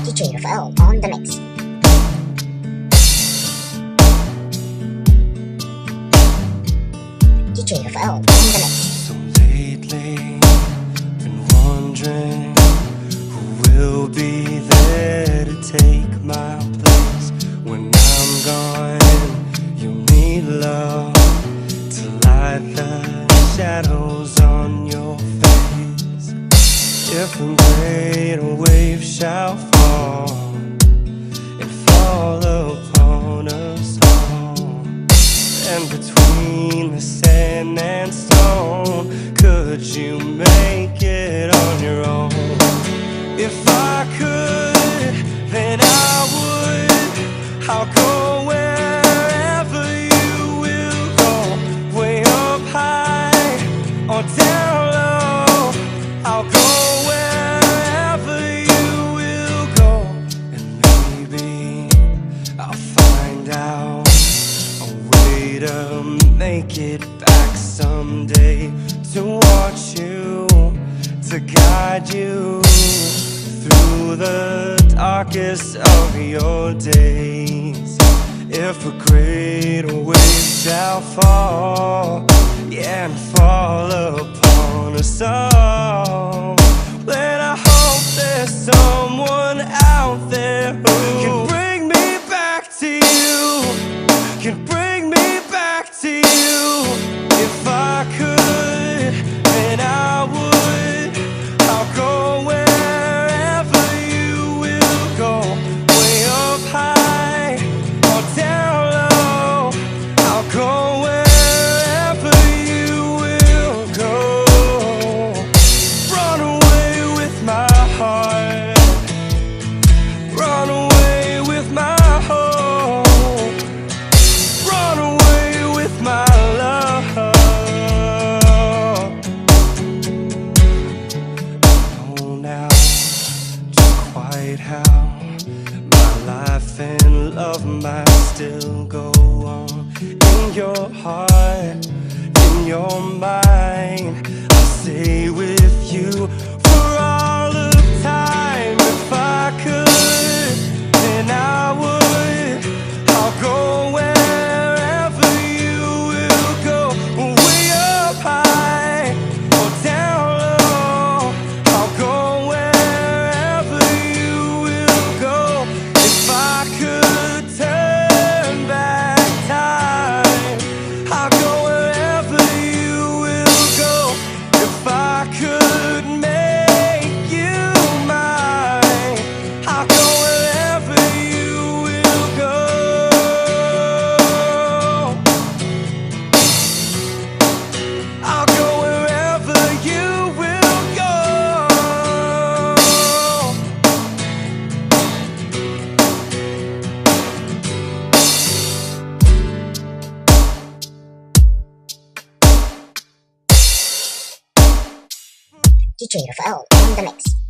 DJ Rafael on the mix. DJ Rafael on the mix. So lately, been wondering who will be there to take my place when I'm gone. You'll need love to light the shadows on your face. If a great wave shall fall and fall upon us all, and between the sand and stone, could you make it on your own? If I could, then I would. I'll go wherever you will go, way up high or down low. I'll go wherever you will go, and maybe I'll find out a way to make it back someday, to watch you, to guide you through the darkest of your days. If a great wave shall fall, yeah, and fall upon us all, then I hope there's someone out there who can bring me back to you, can bring me back to you. If I could, then I would. I'll go wherever you will go, way up high or down low. I'll go wherever you will go. Run away with my heart, run away with my hope, run away with my love. I know now just quite how my life and love might still go on. In your heart, in your mind, I'll stay with you for all of time. If I could, then I would. I'll go wherever you will go, way up high or down low. I'll go wherever you will go. If I could turn back time, I'll go wherever you will go. If I could make you mine, I'll go wherever you will go. I'll go wherever you will go. DJ Rafael on the mix.